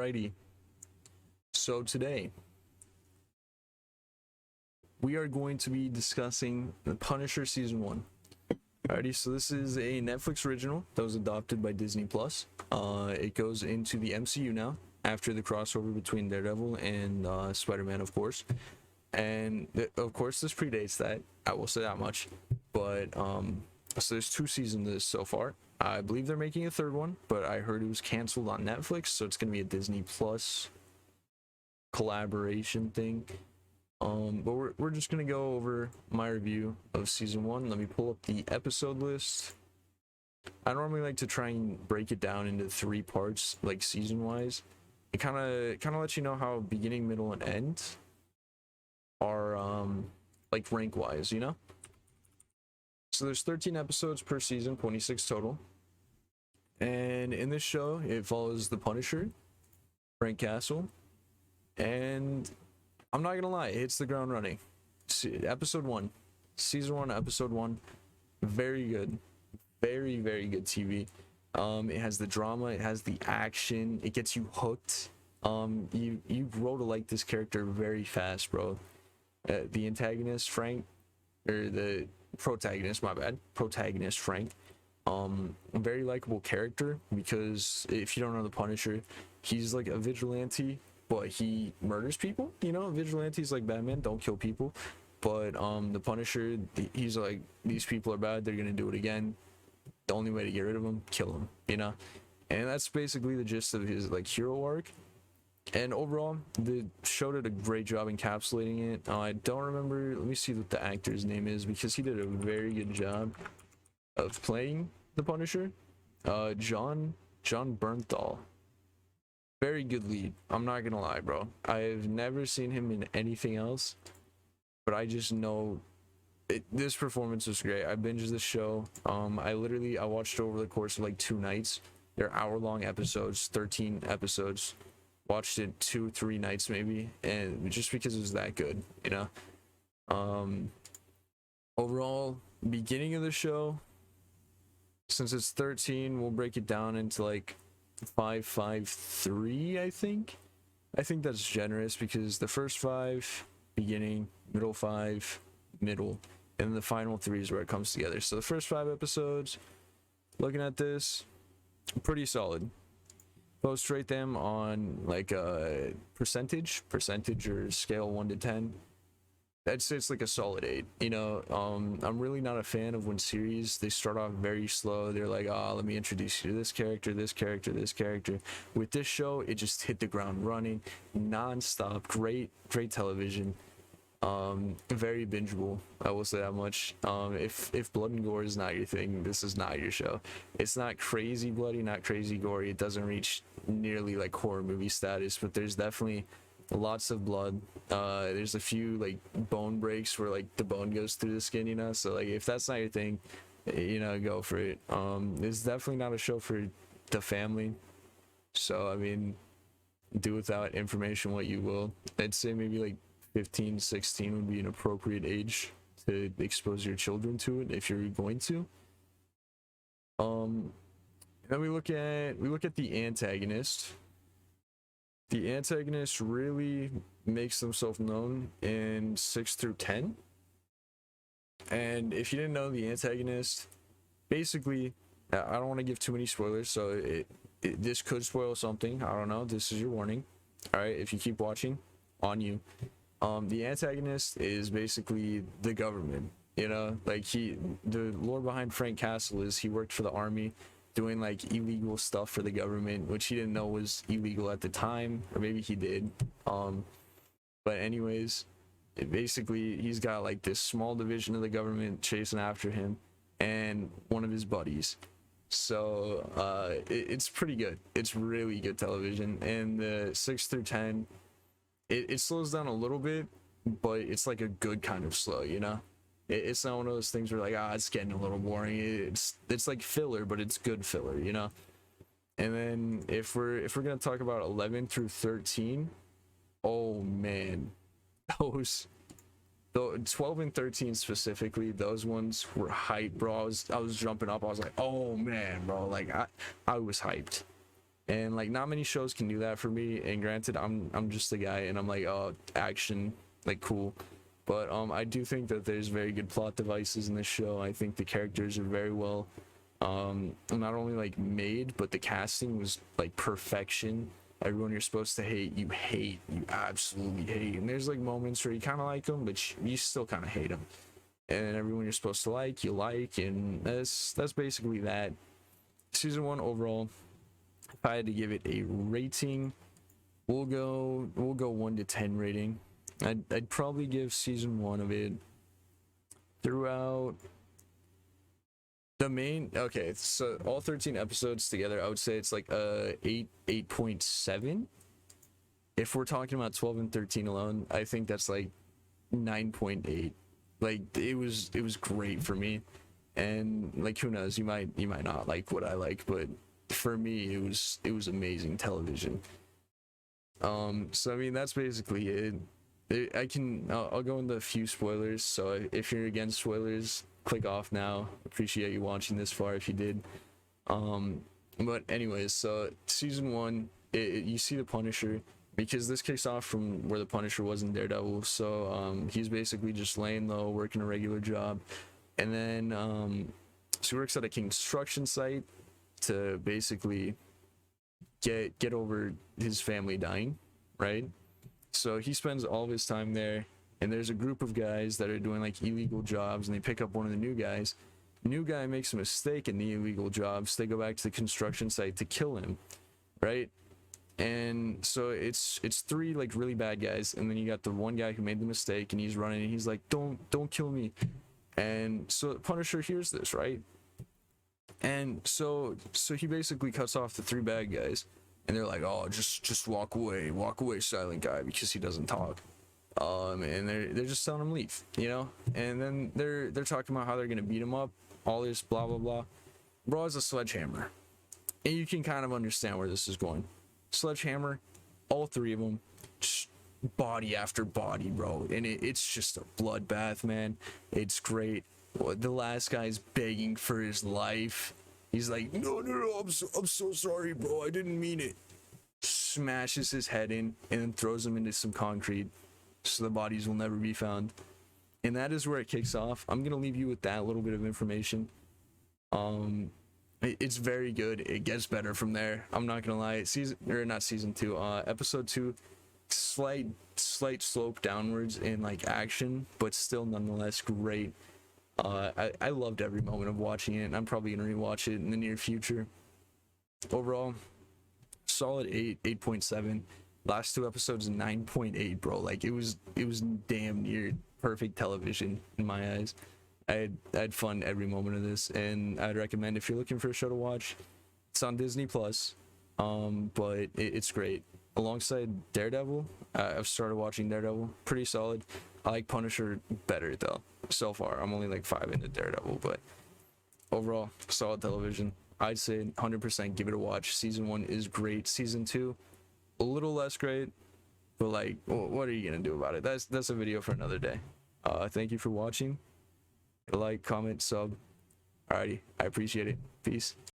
Alrighty, so today we are going to be discussing The Punisher Season 1. Alrighty, so this is a Netflix original that was adopted by Disney Plus. It goes into the MCU now after the crossover between Daredevil and Spider-Man, of course. And of course, this predates that. I will say that much. But so there's 2 seasons of this so far. I believe they're making a 3rd one, but I heard it was canceled on Netflix, so it's gonna be a Disney Plus collaboration thing. But we're just gonna go over my review of season 1. Let me pull up the episode list. I normally like to try and break it down into 3 parts, like season wise. It kind of lets you know how beginning, middle, and end are like rank wise, you know. So there's 13 episodes per season, 26 total. And in this show, it follows the Punisher, Frank Castle, and I'm not gonna lie, it hits the ground running. Episode 1, season 1, episode 1, very good, very good TV. It has the drama, it has the action, it gets you hooked. You grow to like this character very fast, bro. The antagonist Frank, or the protagonist, my bad, protagonist Frank, a very likable character, because if you don't know the Punisher, he's like a vigilante, but he murders people. You know, vigilantes like Batman don't kill people, but the Punisher, he's like, these people are bad, they're gonna do it again. The only way to get rid of them, kill them, you know. And that's basically the gist of his like hero arc. And overall, the show did a great job encapsulating it. I don't remember, let me see what the actor's name is, because he did a very good job of playing the Punisher. John Bernthal. Very good lead. I'm not gonna lie, bro. I've never seen him in anything else, but I just know this performance was great. I binged this show. I watched it over the course of like 2 nights. They're hour-long episodes, 13 episodes. Watched it 2-3 nights maybe, and just because it was that good, you know. Overall, beginning of the show, since it's 13, we'll break it down into like 5-5-3. I think that's generous, because the first 5 beginning, middle 5 middle, and the final 3 is where it comes together. So the first 5 episodes, looking at this, pretty solid. Post rate them on like a percentage or scale 1 to 10. I'd say it's like a solid 8. You know, I'm really not a fan of when series, they start off very slow. They're like, let me introduce you to this character. With this show, it just hit the ground running, non-stop. Great television. Very bingeable, I will say that much. If blood and gore is not your thing, this is not your show. It's not crazy bloody, not crazy gory. It doesn't reach nearly like horror movie status, but there's definitely lots of blood. There's a few like bone breaks where like the bone goes through the skin, you know. So like if that's not your thing, you know, go for it. It's definitely not a show for the family, so I mean, do without information what you will. I'd say maybe like 15-16 would be an appropriate age to expose your children to it if you're going to. Then we look at the antagonist. The antagonist really makes themselves known in 6 through 10. And if you didn't know, the antagonist, basically, I don't want to give too many spoilers, so this could spoil something. I don't know. This is your warning. All right, if you keep watching, on you. The antagonist is basically the government, you know, like the lore behind Frank Castle is he worked for the army doing like illegal stuff for the government, which he didn't know was illegal at the time, or maybe he did. But anyways, basically he's got like this small division of the government chasing after him and one of his buddies. So it's pretty good. It's really good television. And the 6 through 10, it slows down a little bit, but it's like a good kind of slow, you know. It's not one of those things where like, it's getting a little boring. It's like filler, but it's good filler, you know. And then if we're gonna talk about 11 through 13, oh man, those 12 and 13 specifically, those ones were hype, bro. I was jumping up. I was like, oh man, bro, like I was hyped. And like not many shows can do that for me. And granted, I'm just a guy and I'm like, oh, action, like cool. But I do think that there's very good plot devices in this show. I think the characters are very well not only like made, but the casting was like perfection. Everyone you're supposed to hate, you absolutely hate. And there's like moments where you kind of like them, but you still kind of hate them. And everyone you're supposed to like, you like, and that's basically that. Season 1 overall, if I had to give it a rating, we'll go 1 to 10 rating. I'd probably give season 1 of it throughout the main, okay, so all 13 episodes together, I would say it's like a 8.7. If we're talking about 12 and 13 alone, I think that's like 9.8. Like it was great for me. And like who knows, you might not like what I like, but for me it was amazing television. So I mean that's basically it. I'll go into a few spoilers, so if you're against spoilers, click off now. Appreciate you watching this far if you did. But anyways, so season 1, you see the Punisher, because this kicks off from where the Punisher was in Daredevil. So he's basically just laying low, working a regular job, and then so he works at a construction site to basically get over his family dying, right? So he spends all of his time there, and there's a group of guys that are doing like illegal jobs, and they pick up one of the new guys. New guy makes a mistake in the illegal jobs. They go back to the construction site to kill him, right? And so it's 3 like really bad guys, and then you got the one guy who made the mistake, and he's running, and he's like, don't kill me. And so Punisher hears this, right? And so he basically cuts off the 3 bad guys. And they're like, oh, just walk away, silent guy, because he doesn't talk. And they're just telling him leave, you know. And then they're talking about how they're gonna beat him up, all this blah blah blah. Bro has a sledgehammer, and you can kind of understand where this is going. Sledgehammer, all 3 of them, just body after body, bro. And it's just a bloodbath, man. It's great. The last guy's begging for his life. He's like, no, I'm so sorry, bro. I didn't mean it. Smashes his head in and then throws him into some concrete so the bodies will never be found. And that is where it kicks off. I'm going to leave you with that little bit of information. It's very good. It gets better from there. I'm not going to lie. Episode 2, slight slope downwards in like action, but still nonetheless great. I loved every moment of watching it, and I'm probably gonna rewatch it in the near future. Overall, solid 8.7. Last 2 episodes 9.8, bro. Like it was damn near perfect television in my eyes. I had fun every moment of this, and I'd recommend if you're looking for a show to watch. It's on Disney Plus, but it's great. Alongside Daredevil, I've started watching Daredevil. Pretty solid. I like Punisher better though. So far, I'm only like 5 into Daredevil, but overall, solid television. I'd say 100% give it a watch. Season 1 is great. Season 2, a little less great, but like, what are you gonna do about it? That's a video for another day. Thank you for watching. Like, comment, sub. Alrighty, I appreciate it. Peace.